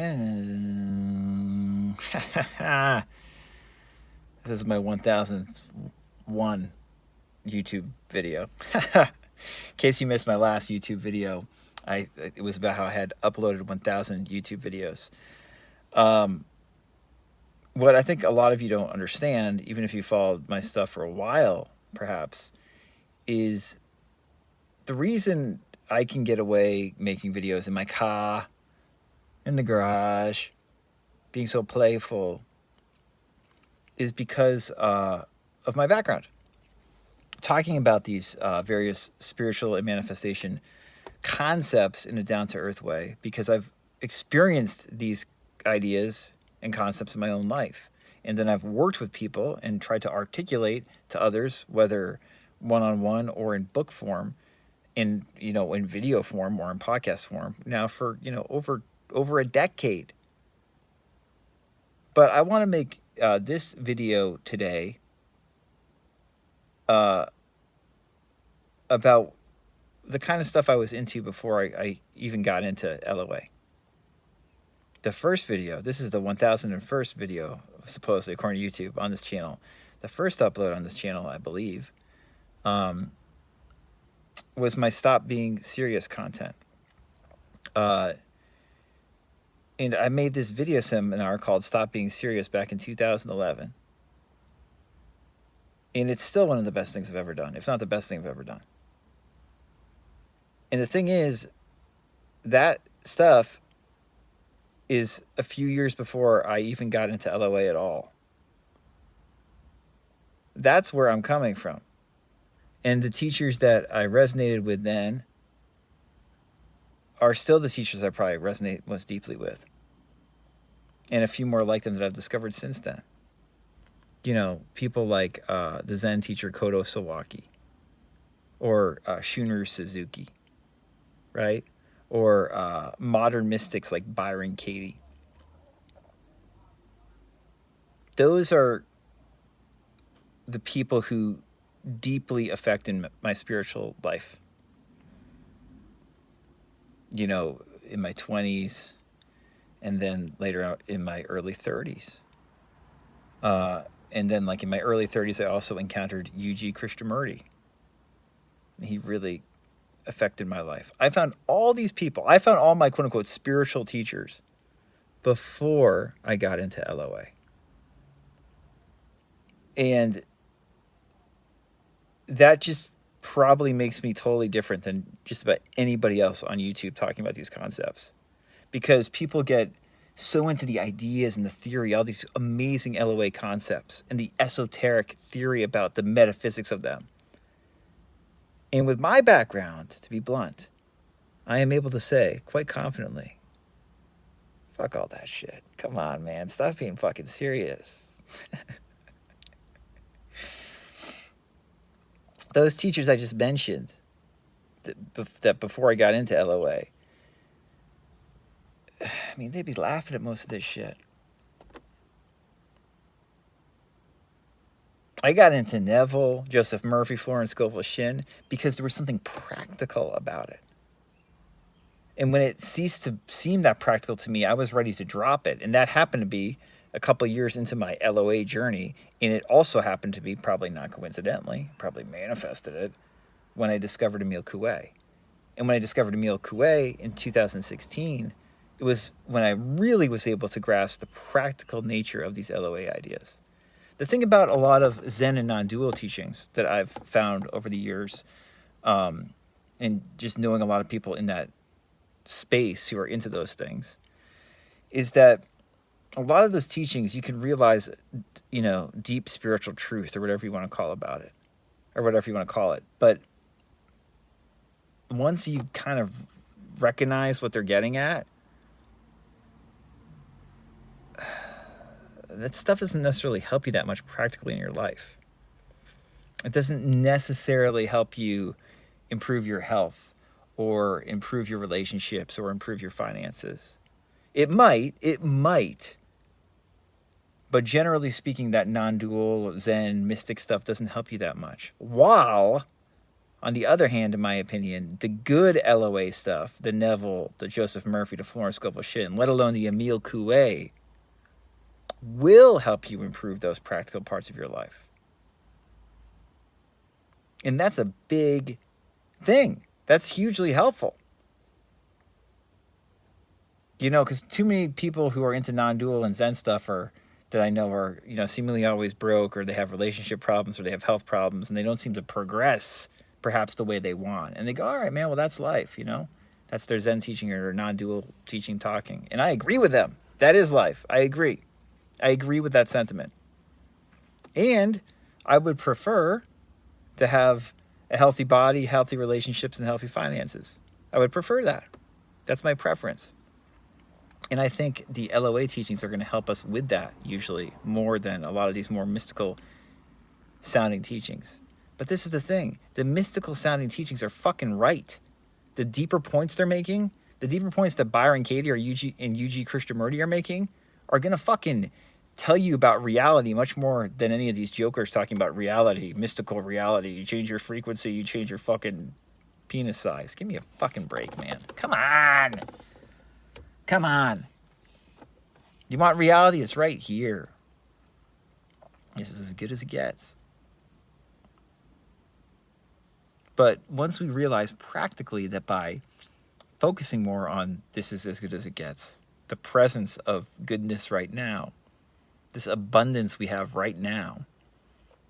This is my 1001 YouTube video. In case you missed my last YouTube video, it was about how I had uploaded 1,000 YouTube videos. What I think a lot of you don't understand, even if you followed my stuff for a while, perhaps, is the reason I can get away making videos in my car, in the garage, being so playful, is because of my background. Talking about these various spiritual and manifestation concepts in a down-to-earth way, because I've experienced these ideas and concepts in my own life. And then I've worked with people and tried to articulate to others, whether one-on-one or in book form, in video form or in podcast form, now for over a decade. But I want to make this video today about the kind of stuff I was into before I even got into LOA. The first video, this is the 1001st video, supposedly, according to YouTube, on this channel. The first upload on this channel, I believe, was my Stop Being Serious content. And I made this video seminar called Stop Being Serious back in 2011. And it's still one of the best things I've ever done, if not the best thing I've ever done. And the thing is, that stuff is a few years before I even got into LOA at all. That's where I'm coming from. And the teachers that I resonated with then are still the teachers I probably resonate most deeply with. And a few more like them that I've discovered since then. People like the Zen teacher Kodo Sawaki, or Shunryu Suzuki, right? Or modern mystics like Byron Katie. Those are the people who deeply affected my spiritual life. In my 20s, and then later out in my early 30s. And then in my early 30s, I also encountered Yuji Krishnamurti. He really affected my life. I found all these people. I found all my quote-unquote spiritual teachers before I got into LOA. And that just probably makes me totally different than just about anybody else on YouTube talking about these concepts. Because people get so into the ideas and the theory, all these amazing LOA concepts, and the esoteric theory about the metaphysics of them. And with my background, to be blunt, I am able to say quite confidently, fuck all that shit. Come on, man. Stop being fucking serious. Those teachers I just mentioned, that before I got into LOA, they'd be laughing at most of this shit. I got into Neville, Joseph Murphy, Florence Scovel Shinn, because there was something practical about it. And when it ceased to seem that practical to me, I was ready to drop it. And that happened to be a couple of years into my LOA journey. And it also happened to be, probably not coincidentally, probably manifested it, when I discovered Emile Coué. And when I discovered Emile Coué in 2016, it was when I really was able to grasp the practical nature of these LOA ideas. The thing about a lot of Zen and non-dual teachings that I've found over the years, and just knowing a lot of people in that space who are into those things, is that a lot of those teachings you can realize, deep spiritual truth, or whatever you want to call about it, or whatever you want to call it. But once you kind of recognize what they're getting at, that stuff doesn't necessarily help you that much practically in your life. It doesn't necessarily help you improve your health, or improve your relationships, or improve your finances. It might, but generally speaking, that non-dual, Zen, mystic stuff doesn't help you that much. While On the other hand, in my opinion, the good LOA stuff, the Neville, the Joseph Murphy, the Florence Scovel Shinn, let alone the Emile Coué, will help you improve those practical parts of your life. And that's a big thing. That's hugely helpful. Because too many people who are into non-dual and Zen stuff that I know are, seemingly always broke, or they have relationship problems, or they have health problems, and they don't seem to progress perhaps the way they want. And they go, all right, man, well, that's life, That's their Zen teaching or non-dual teaching talking. And I agree with them. That is life. I agree. I agree with that sentiment. And I would prefer to have a healthy body, healthy relationships, and healthy finances. I would prefer that. That's my preference. And I think the LOA teachings are going to help us with that, usually, more than a lot of these more mystical sounding teachings. But this is the thing. The mystical sounding teachings are fucking right. The deeper points they're making, the deeper points that Byron Katie and UG Krishnamurti are making, are going to fucking tell you about reality much more than any of these jokers talking about reality, mystical reality. You change your frequency, you change your fucking penis size. Give me a fucking break, man. Come on. Come on. You want reality? It's right here. This is as good as it gets. But once we realize practically that by focusing more on this is as good as it gets, the presence of goodness right now, this abundance we have right now,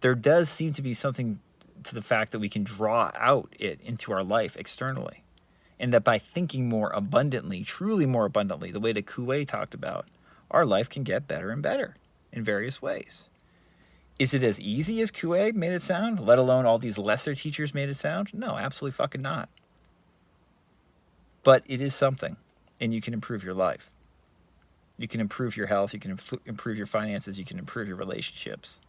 there does seem to be something to the fact that we can draw out it into our life externally. And that by thinking more abundantly, truly more abundantly, the way that Coué talked about, our life can get better and better in various ways. Is it as easy as Coué made it sound, let alone all these lesser teachers made it sound? No, absolutely fucking not. But it is something, and you can improve your life. You can improve your health, you can improve your finances, you can improve your relationships.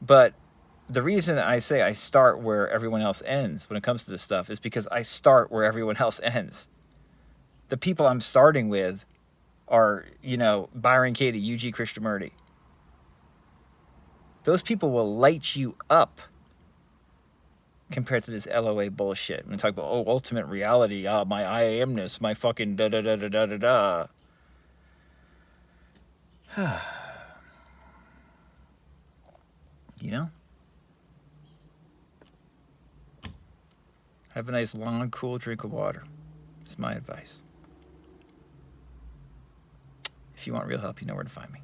But the reason I say I start where everyone else ends when it comes to this stuff is because I start where everyone else ends. The people I'm starting with are, Byron Katie, UG Krishnamurti. Those people will light you up compared to this LOA bullshit. When we talk about, ultimate reality, my I amness, my fucking da-da-da-da-da-da-da. Have a nice, long, cool drink of water. It's my advice. If you want real help, you know where to find me.